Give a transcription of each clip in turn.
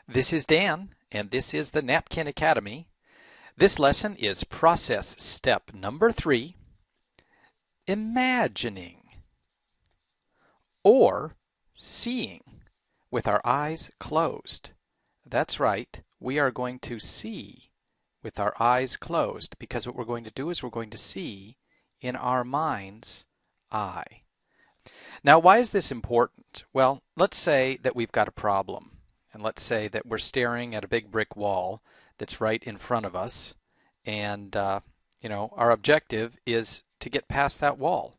This is Dan, and this is the Napkin Academy. This lesson is process step number 3, imagining or seeing with our eyes closed. That's right, we are going to see with our eyes closed because what we're going to do is we're going to see in our mind's eye. Now, why is this important? Well, let's say that we've got a problem. And let's say that we're staring at a big brick wall that's right in front of us, and our objective is to get past that wall.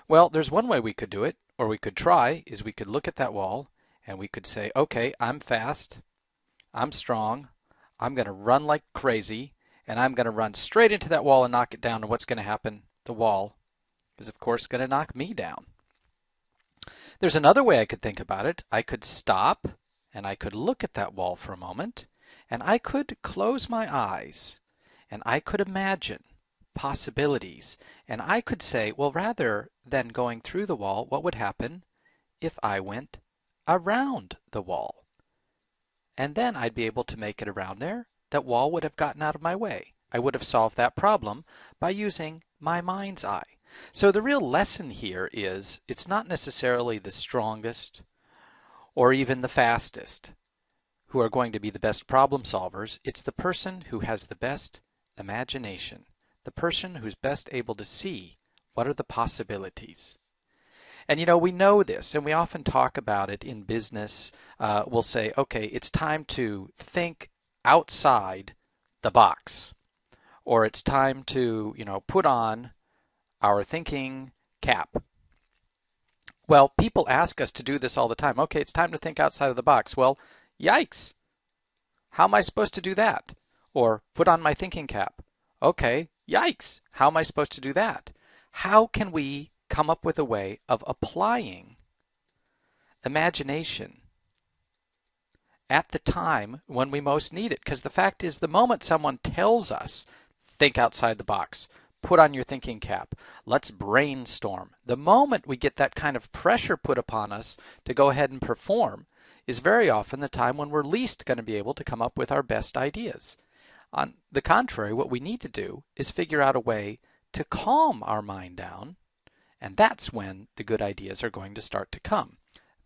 Well, there's one way we could do it, or we could try, is we could look at that wall and we could say, okay, I'm fast, I'm strong, I'm going to run like crazy, and I'm going to run straight into that wall and knock it down, and what's going to happen? The wall is, of course, going to knock me down. There's another way I could think about it. I could stop and I could look at that wall for a moment, and I could close my eyes, and I could imagine possibilities, and I could say, well, rather than going through the wall, what would happen if I went around the wall? And then I'd be able to make it around there. That wall would have gotten out of my way. I would have solved that problem by using my mind's eye. So the real lesson here is it's not necessarily the strongest or even the fastest who are going to be the best problem solvers. It's the person who has the best imagination, the person who's best able to see what are the possibilities. And we know this, and we often talk about it in business. We'll say, okay, it's time to think outside the box, or it's time to, put on our thinking cap. Well, people ask us to do this all the time. Okay, it's time to think outside of the box. Well, yikes. How am I supposed to do that? Or put on my thinking cap. Okay, yikes. How am I supposed to do that? How can we come up with a way of applying imagination at the time when we most need it? Because the fact is, the moment someone tells us, think outside the box, put on your thinking cap, let's brainstorm, the moment we get that kind of pressure put upon us to go ahead and perform is very often the time when we're least going to be able to come up with our best ideas. On the contrary, what we need to do is figure out a way to calm our mind down, and that's when the good ideas are going to start to come.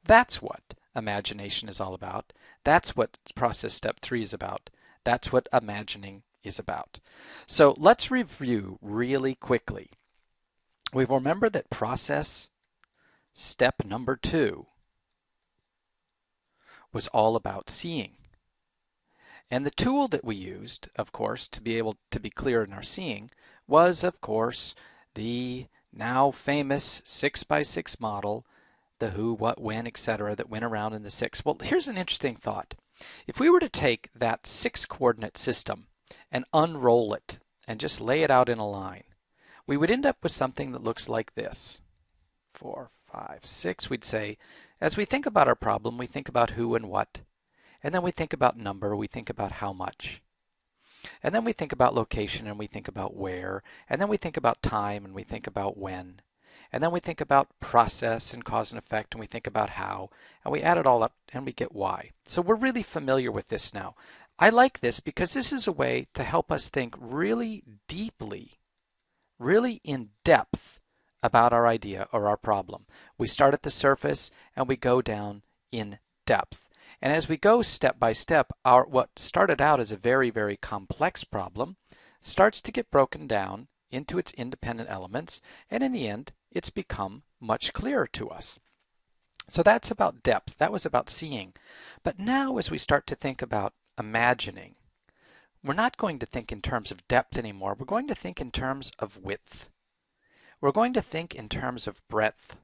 That's what imagination is all about. That's what process step 3 is about. That's what imagining is about. So let's review really quickly. We've remembered that process step number 2 was all about seeing. And the tool that we used, of course, to be able to be clear in our seeing was, of course, the now famous 6x6 model, the who, what, when, etc., that went around in the 6. Well, here's an interesting thought. If we were to take that 6-coordinate system and unroll it and just lay it out in a line, we would end up with something that looks like this. 4, 5, 6. We'd say, as we think about our problem, we think about who and what, and then we think about number, we think about how much, and then we think about location and we think about where, and then we think about time and we think about when, and then we think about process and cause and effect and we think about how, and we add it all up and we get why. So we're really familiar with this now. I like this because this is a way to help us think really deeply, really in depth about our idea or our problem. We start at the surface and we go down in depth. And as we go step by step, what started out as a very, very complex problem starts to get broken down into its independent elements, and in the end, it's become much clearer to us. So that's about depth. That was about seeing. But now as we start to think about imagining, we're not going to think in terms of depth anymore. We're going to think in terms of width. We're going to think in terms of breadth.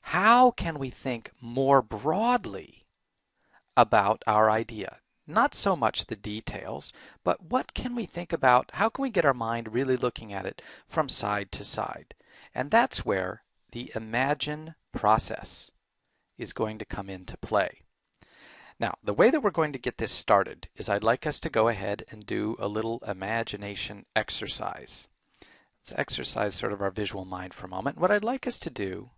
How can we think more broadly about our idea? Not so much the details, but what can we think about? How can we get our mind really looking at it from side to side? And that's where the imagine process is going to come into play. Now, the way that we're going to get this started is I'd like us to go ahead and do a little imagination exercise. Let's exercise sort of our visual mind for a moment. What I'd like us to do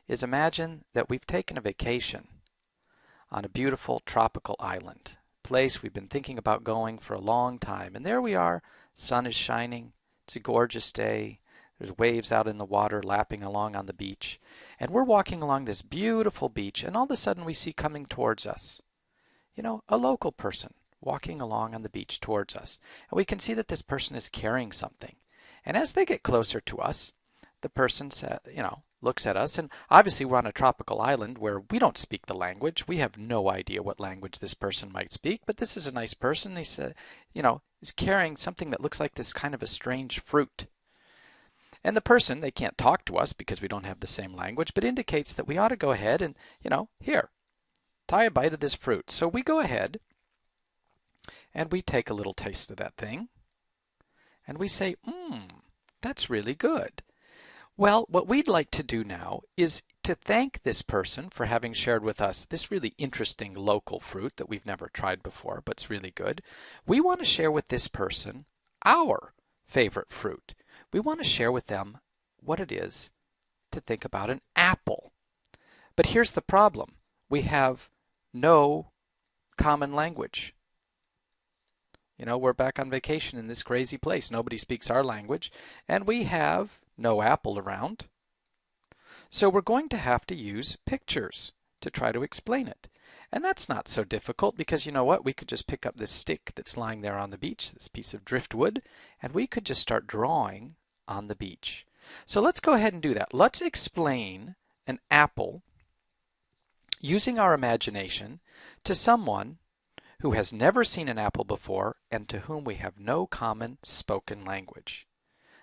is imagine that we've taken a vacation on a beautiful tropical island, place we've been thinking about going for a long time. And there we are, sun is shining, it's a gorgeous day, there's waves out in the water lapping along on the beach, and we're walking along this beautiful beach, and all of a sudden we see coming towards us, a local person walking along on the beach towards us. And we can see that this person is carrying something. And as they get closer to us, the person looks at us, and obviously we're on a tropical island where we don't speak the language. We have no idea what language this person might speak, but this is a nice person. He said, is carrying something that looks like this kind of a strange fruit. And the person, they can't talk to us because we don't have the same language, but indicates that we ought to go ahead and, here, try a bite of this fruit. So we go ahead and we take a little taste of that thing, and we say, that's really good. Well, what we'd like to do now is to thank this person for having shared with us this really interesting local fruit that we've never tried before, but it's really good. We want to share with this person our favorite fruit. We want to share with them what it is to think about an apple. But here's the problem. We have no common language. We're back on vacation in this crazy place. Nobody speaks our language, and we have no apple around. So we're going to have to use pictures to try to explain it. And that's not so difficult because you know what? We could just pick up this stick that's lying there on the beach, this piece of driftwood, and we could just start drawing on the beach. So let's go ahead and do that. Let's explain an apple using our imagination to someone who has never seen an apple before and to whom we have no common spoken language.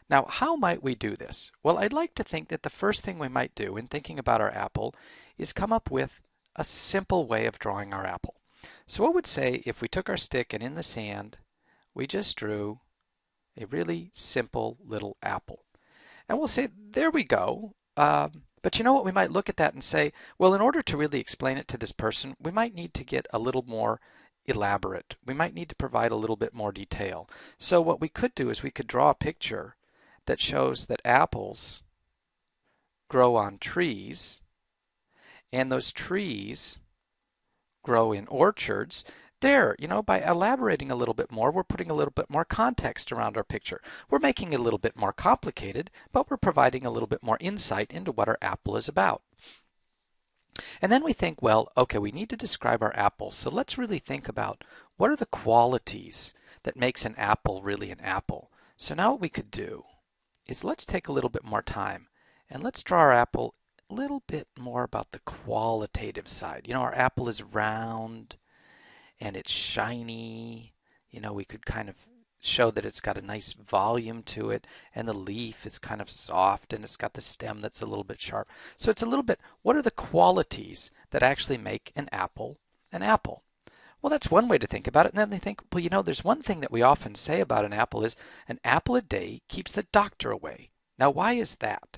Now, how might we do this? Well, I'd like to think that the first thing we might do in thinking about our apple is come up with a simple way of drawing our apple. So I would say if we took our stick and in the sand, we just drew a really simple little apple. And we'll say, there we go. But you know what? We might look at that and say, well, in order to really explain it to this person, we might need to get a little more elaborate. We might need to provide a little bit more detail. So what we could do is we could draw a picture that shows that apples grow on trees, and those trees grow in orchards. There, by elaborating a little bit more, we're putting a little bit more context around our picture. We're making it a little bit more complicated, but we're providing a little bit more insight into what our apple is about. And then we think, well, okay, we need to describe our apple. So let's really think about what are the qualities that makes an apple really an apple. So now what we could do is let's take a little bit more time and let's draw our apple a little bit more about the qualitative side. Our apple is round and it's shiny. We could kind of show that it's got a nice volume to it, and the leaf is kind of soft, and it's got the stem that's a little bit sharp. So it's a little bit, what are the qualities that actually make an apple an apple? Well, that's one way to think about it. And then they think, well, there's one thing that we often say about an apple is an apple a day keeps the doctor away. Now, why is that?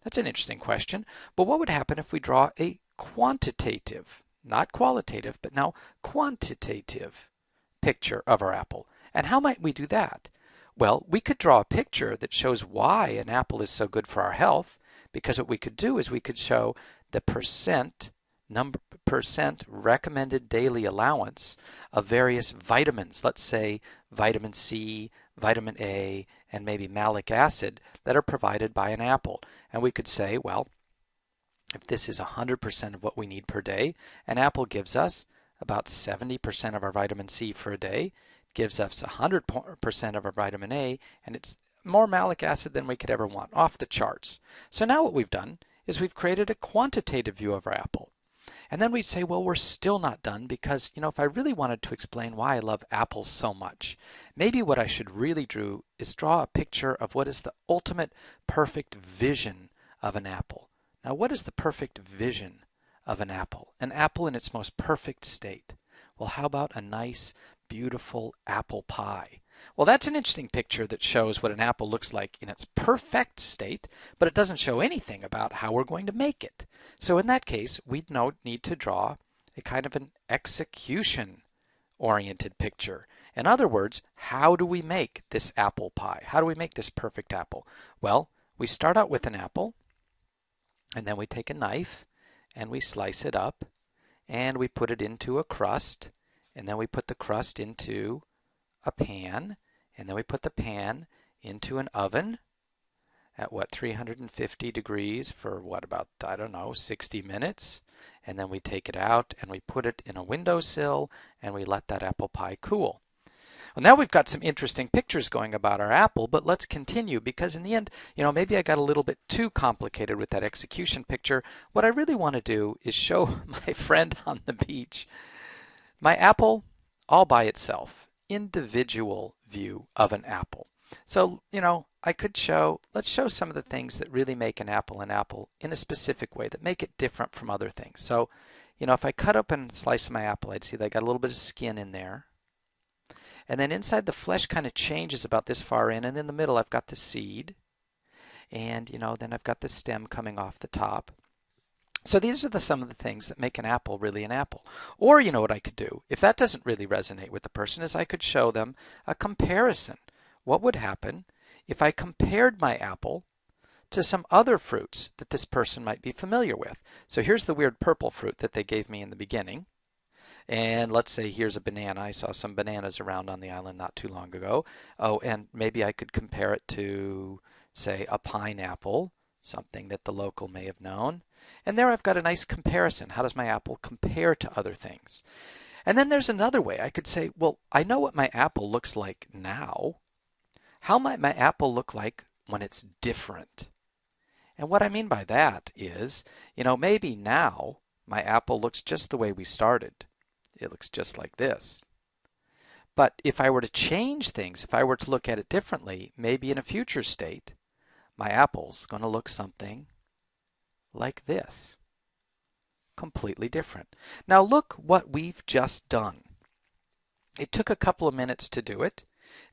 That's an interesting question. But what would happen if we draw a quantitative, not qualitative, but now quantitative picture of our apple? And how might we do that? Well, we could draw a picture that shows why an apple is so good for our health, because what we could do is we could show the percent recommended daily allowance of various vitamins, let's say vitamin C, vitamin A, and maybe malic acid that are provided by an apple. And we could say, well, if this is 100% of what we need per day, an apple gives us about 70% of our vitamin C for a day, gives us 100% of our vitamin A, and it's more malic acid than we could ever want, off the charts. So now what we've done is we've created a quantitative view of our apple. And then we'd say, well, we're still not done because, if I really wanted to explain why I love apples so much, maybe what I should really do is draw a picture of what is the ultimate perfect vision of an apple. Now, what is the perfect vision of an apple? An apple in its most perfect state. Well, how about a nice, beautiful apple pie? Well, that's an interesting picture that shows what an apple looks like in its perfect state, but it doesn't show anything about how we're going to make it. So in that case, we'd need to draw a kind of an execution-oriented picture. In other words, how do we make this apple pie? How do we make this perfect apple? Well, we start out with an apple, and then we take a knife, and we slice it up, and we put it into a crust, and then we put the crust into a pan, and then we put the pan into an oven at 350 degrees for about, I don't know, 60 minutes. And then we take it out and we put it in a windowsill and we let that apple pie cool. Well, now we've got some interesting pictures going about our apple, but let's continue because in the end, maybe I got a little bit too complicated with that execution picture. What I really want to do is show my friend on the beach my apple all by itself, individual view of an apple. So, I could let's show some of the things that really make an apple in a specific way, that make it different from other things. So, if I cut open a slice of my apple, I'd see that I got a little bit of skin in there. And then inside the flesh kind of changes about this far in, and in the middle I've got the seed. And, then I've got the stem coming off the top. So these are some of the things that make an apple really an apple. Or, what I could do, if that doesn't really resonate with the person, is I could show them a comparison. What would happen if I compared my apple to some other fruits that this person might be familiar with? So here's the weird purple fruit that they gave me in the beginning. And let's say here's a banana. I saw some bananas around on the island not too long ago. Oh, and maybe I could compare it to, say, a pineapple, something that the local may have known. And there I've got a nice comparison. How does my apple compare to other things? And then there's another way. I could say, well, I know what my apple looks like now. How might my apple look like when it's different? And what I mean by that is, maybe now my apple looks just the way we started. It looks just like this. But if I were to change things, if I were to look at it differently, maybe in a future state, my apple's going to look something like this. Completely different. Now look what we've just done. It took a couple of minutes to do it,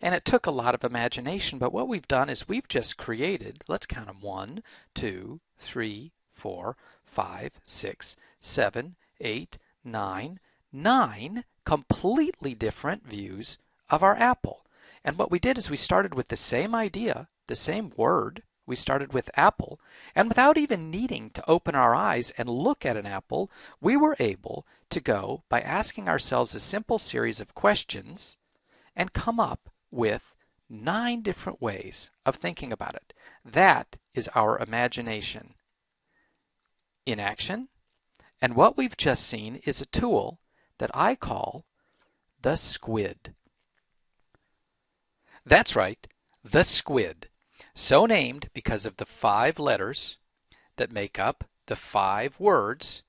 and it took a lot of imagination, but what we've done is we've just created, let's count them, 1, 2, 3, 4, 5, 6, 7, 8, 9 completely different views of our apple. And what we did is we started with the same idea, the same word. We started with apple, and without even needing to open our eyes and look at an apple, we were able to go by asking ourselves a simple series of questions and come up with 9 different ways of thinking about it. That is our imagination in action. And what we've just seen is a tool that I call the SQVID. That's right, the SQVID. So named because of the 5 letters that make up the 5 words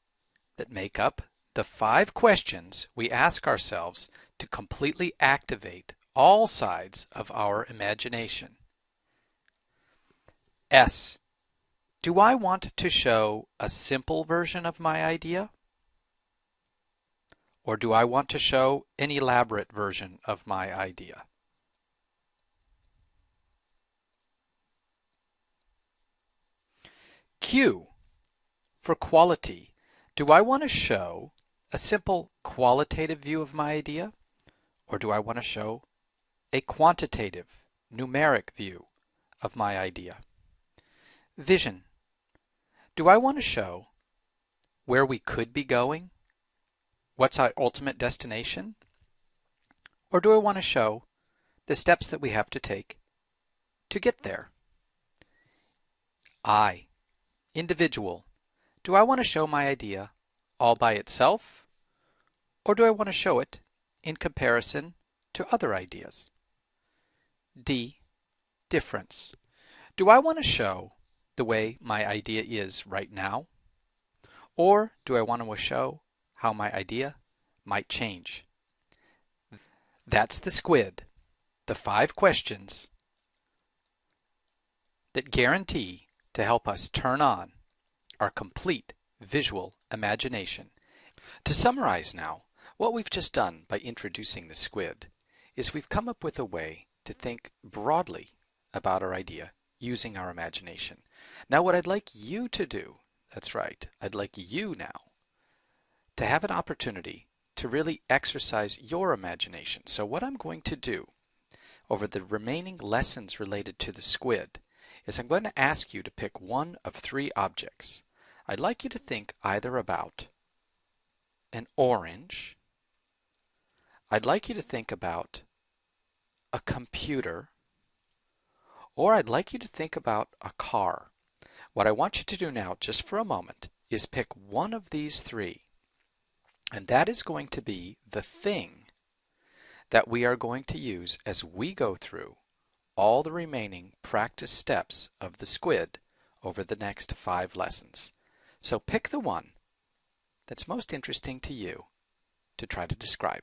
that make up the 5 questions we ask ourselves to completely activate all sides of our imagination. S. Do I want to show a simple version of my idea? Or do I want to show an elaborate version of my idea? Q. For quality. Do I want to show a simple qualitative view of my idea? Or do I want to show a quantitative, numeric view of my idea? Vision. Do I want to show where we could be going? What's our ultimate destination? Or do I want to show the steps that we have to take to get there? I. Individual. Do I want to show my idea all by itself? Or do I want to show it in comparison to other ideas? D. Difference. Do I want to show the way my idea is right now? Or do I want to show how my idea might change? That's the SQVID, the 5 questions that guarantee to help us turn on our complete visual imagination. To summarize now, what we've just done by introducing the SQVID is we've come up with a way to think broadly about our idea using our imagination. Now what I'd like you to do, that's right, I'd like you now to have an opportunity to really exercise your imagination. So what I'm going to do over the remaining lessons related to the SQVID is I'm going to ask you to pick one of 3 objects. I'd like you to think either about an orange. I'd like you to think about a computer, or I'd like you to think about a car. What I want you to do now, just for a moment, is pick one of these three, and that is going to be the thing that we are going to use as we go through all the remaining practice steps of the SQUID over the next 5 lessons. So pick the one that's most interesting to you to try to describe.